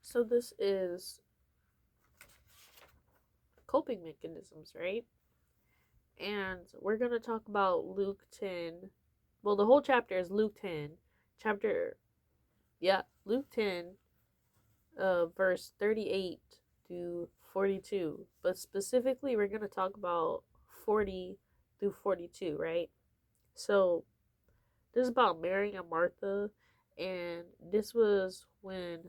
So this is coping mechanisms, right? And we're going to talk about Luke 10. Well, the whole chapter is Luke 10. Chapter, yeah, Luke 10, verse 38 to 42. But specifically, we're going to talk about 40 through 42, right? So this is about Mary and Martha. And this was when,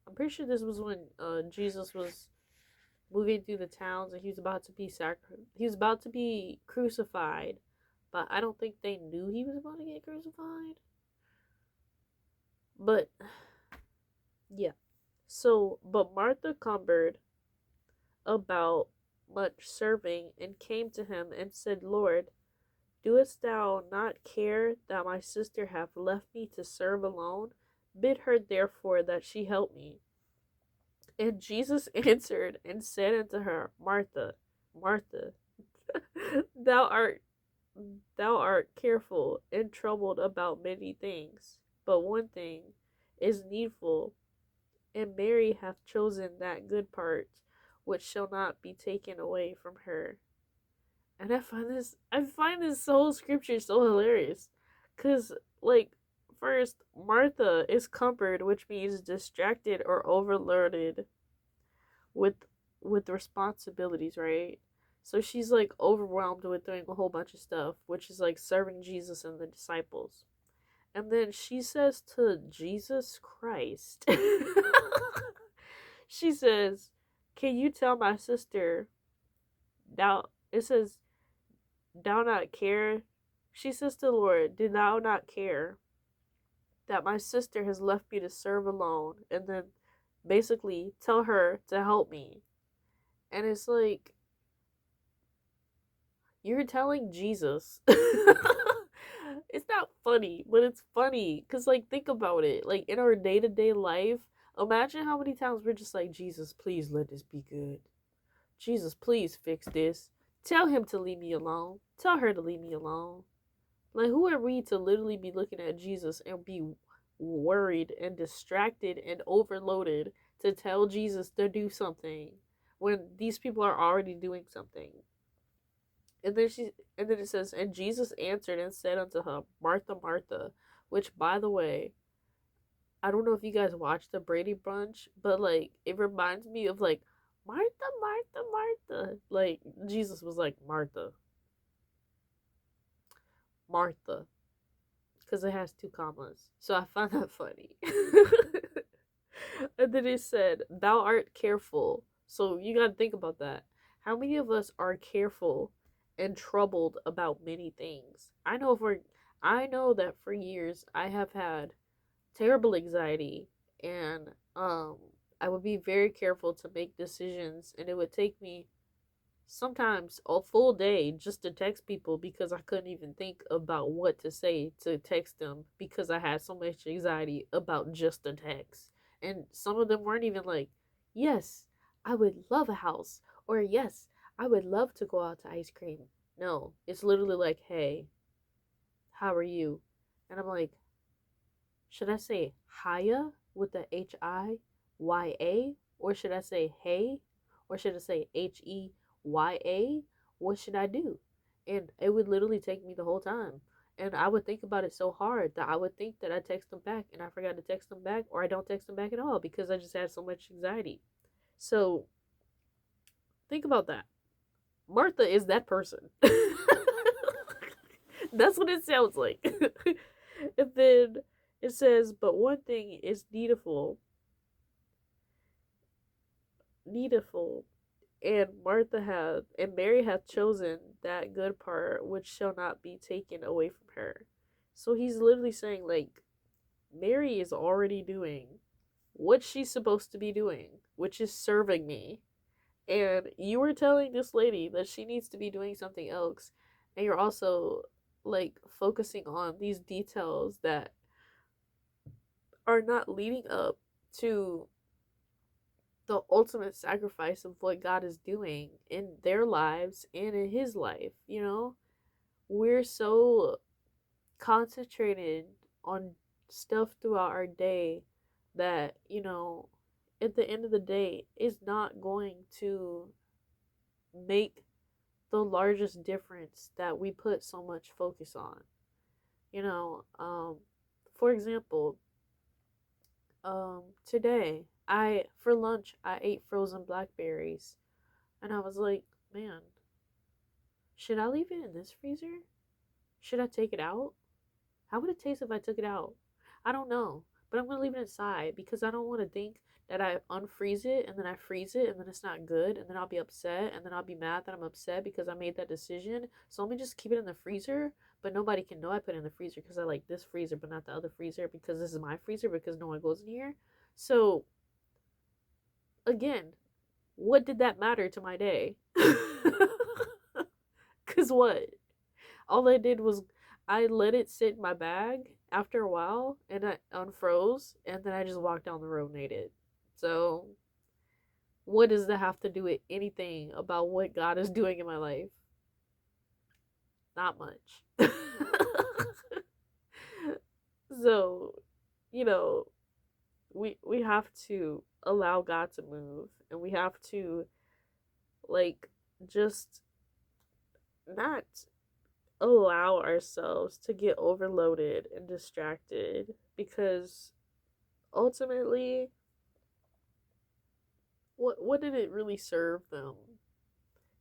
I'm pretty sure this was when Jesus was moving through the towns and he was about to be crucified, but I don't think they knew he was about to get crucified. But yeah. So, but Martha cumbered about much serving and came to him and said, Lord, doest thou not care that my sister hath left me to serve alone? Bid her therefore that she help me. And Jesus answered and said unto her, Martha, Martha, thou art thou art careful and troubled about many things, but one thing is needful, and Mary hath chosen that good part which shall not be taken away from her. And I find this whole scripture so hilarious. Cause like first Martha is cumbered, which means distracted or overloaded with responsibilities, right? So she's like overwhelmed with doing a whole bunch of stuff, which is like serving Jesus and the disciples. And then she says to Jesus Christ, she says, "Can you tell my sister thou?" It says, "Thou not care." She says to the Lord, "Did thou not care that my sister has left me to serve alone?" And then basically tell her to help me. And it's like, you're telling Jesus. It's not funny, but it's funny. Because, like, think about it. Like, in our day to day life, imagine how many times we're just like, Jesus, please let this be good. Jesus, please fix this. Tell him to leave me alone. Tell her to leave me alone. Like, who are we to literally be looking at Jesus and be worried and distracted and overloaded to tell Jesus to do something when these people are already doing something? And then it says, and Jesus answered and said unto her, Martha, Martha, which by the way, I don't know if you guys watch the Brady Bunch, but like it reminds me of like Martha, Martha, Martha. Like Jesus was like Martha, Martha, because it has two commas. So I found that funny. And then it said, Thou art careful. So you gotta think about that. How many of us are careful and troubled about many things? I know that for years I have had terrible anxiety, and I would be very careful to make decisions, and it would take me sometimes a full day just to text people because I couldn't even think about what to say to text them because I had so much anxiety about just a text. And some of them weren't even like, yes, I would love a house, or yes, I would love to go out to ice cream. No, it's literally like, hey, how are you? And I'm like, should I say Haya with the Hiya? Or should I say hey? Or should I say Heya? What should I do? And it would literally take me the whole time. And I would think about it so hard that I would think that I text them back and I forgot to text them back, or I don't text them back at all because I just had so much anxiety. So think about that. Martha is that person. That's what it sounds like. And then it says, but one thing is needful, and Mary hath chosen that good part which shall not be taken away from her. So he's literally saying, like, Mary is already doing what she's supposed to be doing, which is serving me. And you were telling this lady that she needs to be doing something else, and you're also like focusing on these details that are not leading up to the ultimate sacrifice of what God is doing in their lives and in his life, you know? We're so concentrated on stuff throughout our day that, at the end of the day is not going to make the largest difference that we put so much focus on. You know, for example, today I for lunch I ate frozen blackberries, and I was like, man, should I leave it in this freezer? Should I take it out? How would it taste if I took it out? I don't know, but I'm gonna leave it inside because I don't want to think that I unfreeze it and then I freeze it and then it's not good and then I'll be upset and then I'll be mad that I'm upset because I made that decision. So let me just keep it in the freezer, but nobody can know I put it in the freezer because I like this freezer but not the other freezer because this is my freezer because no one goes in here. So again, what did that matter to my day? Cause what? All I did was I let it sit in my bag after a while and I unfroze and then I just walked down the road and ate it. So what does that have to do with anything about what God is doing in my life? Not much. So, you know, we have to allow God to move and we have to like just not allow ourselves to get overloaded and distracted because ultimately what did it really serve them?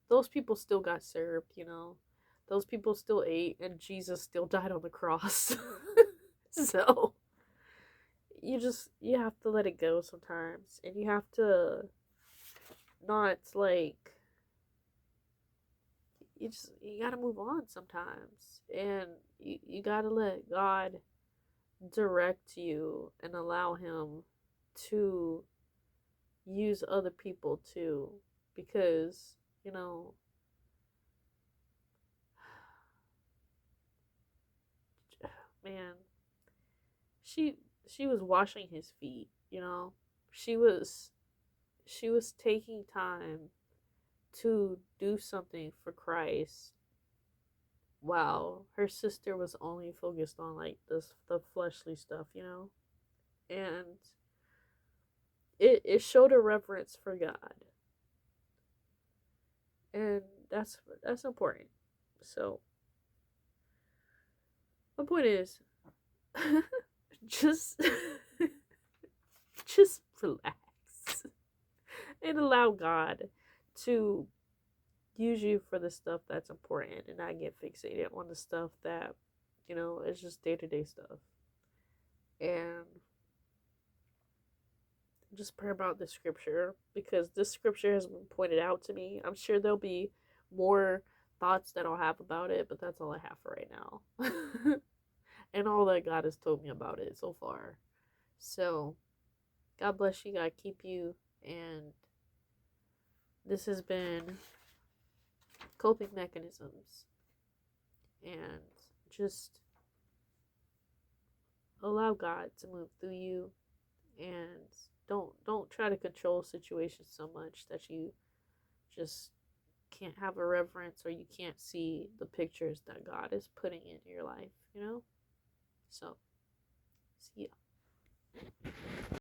Those people still got served, you know. Those people still ate and Jesus still died on the cross. So you have to let it go sometimes and you have to not like you gotta move on sometimes and you gotta let God direct you and allow him to use other people too because you know man she she was washing his feet, you know. She was taking time to do something for Christ while her sister was only focused on like the fleshly stuff, you know. And it showed a reverence for God, and that's important. So my point is just just relax and allow God to use you for the stuff that's important and not get fixated on the stuff that, you know, is just day to day stuff. And just pray about the scripture because this scripture has been pointed out to me. I'm sure there'll be more thoughts that I'll have about it, but that's all I have for right now. And all that God has told me about it so far. So, God bless you, God keep you, and this has been coping mechanisms. And just allow God to move through you and don't try to control situations so much that you just can't have a reverence or you can't see the pictures that God is putting in your life, you know? So, see ya.